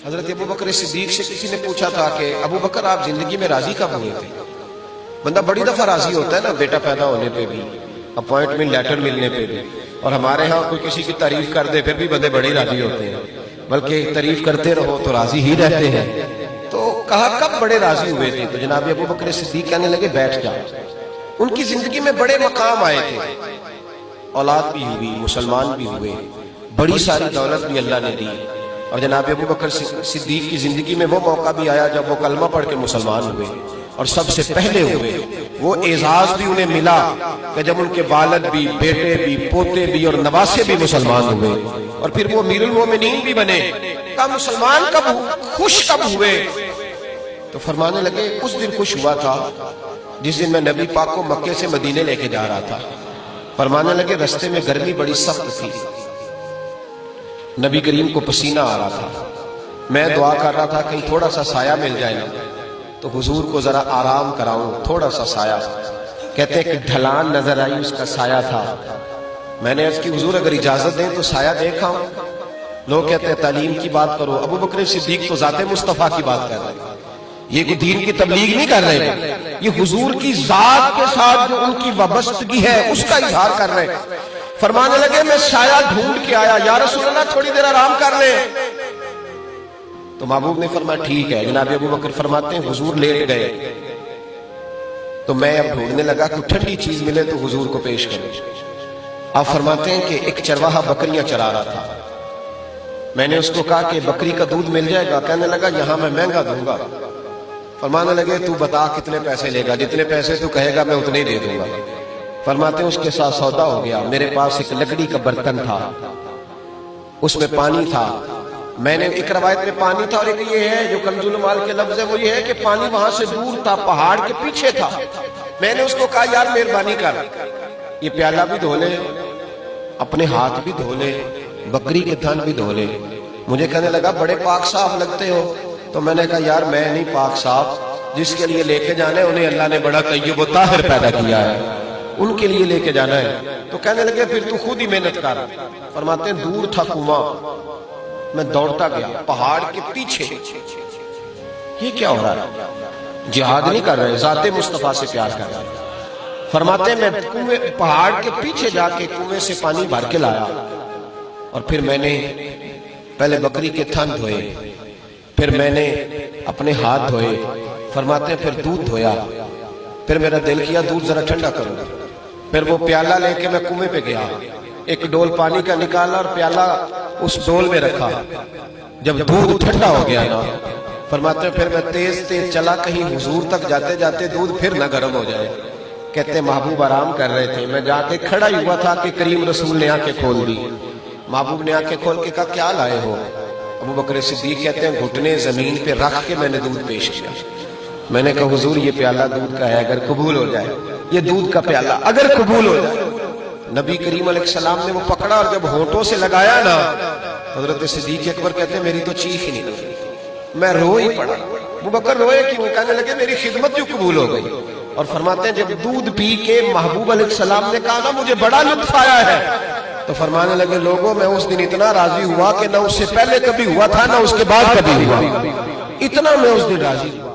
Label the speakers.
Speaker 1: حضرت ابو بکر صدیق سے کسی نے پوچھا تھا کہ ابو بکر آپ زندگی میں راضی کب ہوئے تھے؟ بندہ بڑی دفعہ راضی ہوتا ہے نا، بیٹا پیدا ہونے پہ بھی، اپوائنٹمنٹ لیٹر ملنے پہ بھی، اور ہمارے ہاں کوئی کسی کی تعریف کر دے پھر بھی بندے بڑے راضی ہوتے ہیں، بلکہ تعریف کرتے رہو تو راضی ہی رہتے ہیں۔ تو کہا کب بڑے راضی ہوئے تھے؟ تو جناب ابو بکر صدیق کہنے لگے بیٹھ جا۔ ان کی زندگی میں بڑے مقام آئے تھے، اولاد بھی ہوئی، مسلمان بھی ہوئے، بڑی ساری دولت بھی اللہ نے دی، اور جناب ابو بکر صدیق کی زندگی میں وہ موقع بھی آیا جب وہ کلمہ پڑھ کے مسلمان ہوئے، اور سب سے پہلے ہوئے۔ وہ اعزاز بھی انہیں ملا کہ جب ان کے والد بھی، بیٹے بھی، پوتے بھی اور نواسے بھی مسلمان ہوئے، اور پھر وہ امیر المومنین بھی بنے۔ کہا مسلمان کب خوش کب ہوئے؟ تو فرمانے لگے اس دن خوش ہوا تھا جس دن میں نبی پاک کو مکے سے مدینے لے کے جا رہا تھا۔ فرمانے لگے رستے میں گرمی بڑی سخت تھی، نبی کریم کو پسینہ آ رہا تھا، میں دعا کر رہا تھا کہیں تھوڑا سا سایہ مل جائے نا تو حضور کو ذرا آرام کراؤں، تھوڑا سا سایہ۔ کہتے ہیں کہ ڈھلان نظر آئی، اس کا سایہ تھا۔ میں نے عرض کی حضور اگر اجازت دیں تو سایہ دیکھا۔ لوگ کہتے ہیں تعلیم کی بات کرو، ابو بکر صدیق تو ذات مصطفیٰ کی بات کر رہے ہیں، یہ کوئی دین کی تبلیغ نہیں کر رہے، یہ حضور کی ذات کے ساتھ جو ان کی وابستگی ہے اس کا اظہار کر رہے ہیں۔ فرمانے لگے میں سایہ ڈھونڈ کے آیا، یا رسول اللہ تھوڑی دیر آرام کر لیں۔ تو محبوب نے فرمایا ٹھیک ہے۔ جناب ابو بکر فرماتے ہیں حضور لیٹ گئے تو میں اب ڈھونڈنے لگا کہ ٹھنڈی چیز ملے تو حضور کو پیش کریں۔ آپ فرماتے ہیں کہ ایک چرواہا بکریاں چرا رہا تھا، میں نے اس کو کہا کہ بکری کا دودھ مل جائے گا؟ کہنے لگا یہاں میں مہنگا دوں گا۔ فرمانے لگے تو بتا کتنے پیسے لے گا؟ جتنے پیسے تو کہے گا میں اتنے ہی دے دوں گا۔ فرماتے ہیں اس کے ساتھ سودا ہو گیا۔ میرے پاس ایک لکڑی کا برتن تھا، اس میں پانی تھا، میں نے ایک روایت میں پانی تھا، اور ایک یہ ہے جو کنز المال کے لفظ ہے وہ یہ ہے کہ پانی وہاں سے دور تھا، پہاڑ کے پیچھے تھا۔ میں نے اس کو کہا یار مہربانی کر، یہ پیالہ بھی دھو لے، اپنے ہاتھ بھی دھو لے، بکری کے تھن بھی دھو لے۔ مجھے کہنے لگا بڑے پاک صاف لگتے ہو۔ تو میں نے کہا یار میں نہیں پاک صاف، جس کے لیے لے کے جانا ہے انہیں اللہ نے بڑا طیب و طاہر پیدا کیا ہے، ان کے لیے لے کے جانا ہے۔ تو کہنے لگے پھر تو خود ہی محنت کر۔ فرماتے ہیں دور تھا کنواں، میں دوڑتا گیا پہاڑ کے پیچھے۔ یہ کیا ہو رہا ہے؟ جہاد نہیں کر رہے، ذات مصطفیٰ سے پیار کر رہے۔ فرماتے ہیں میں پہاڑ کے پیچھے جا کے کنویں سے پانی بھر کے لایا، اور پھر میں نے پہلے بکری کے تھن دھوئے، پھر میں نے اپنے ہاتھ دھوئے۔ فرماتے ہیں پھر دودھ دھویا، پھر میرا دل کیا دودھ ذرا ٹھنڈا کرو۔ پھر وہ پیالہ لے کے میں کنویں پہ گیا، ایک ڈول پانی کا نکالا اور پیالہ اس ڈول میں رکھا۔ جب دودھ ٹھنڈا ہو گیا نا، فرماتے ہیں پھر میں تیز تیز چلا کہیں حضور تک جاتے جاتے دودھ پھر نہ گرم ہو جائے۔ کہتے ہیں محبوب آرام کر رہے تھے، میں جا کے کھڑا ہی ہوا تھا کہ کریم رسول نے آنکھیں کھول دی۔ محبوب نے آنکھیں کھول کے کہا کیا لائے ہو؟ ابو بکر صدیق کہتے ہیں گھٹنے زمین پہ رکھ کے میں نے دودھ پیش کیا۔ میں نے کہا حضور یہ پیالہ دودھ کا ہے، اگر قبول ہو جائے، یہ دودھ کا پیالہ اگر قبول ہو جائے۔ نبی کریم علیہ السلام نے وہ پکڑا اور جب ہونٹوں سے لگایا نا، حضرت صدیق اکبر کہتے ہیں میری تو چیخ ہی نکلی، میں رو ہی پڑا۔ ابو بکر روئے کیوں؟ کہنے لگے میری خدمت جو قبول ہو گئی۔ اور فرماتے ہیں جب دودھ پی کے محبوب علیہ السلام نے کہا نا مجھے بڑا لطف آیا ہے، تو فرمانے لگے لوگوں میں اس دن اتنا راضی ہوا کہ نہ اس سے پہلے کبھی ہوا تھا نہ اس کے بعد کبھی ہوا، اتنا میں اس دن راضی ہوا۔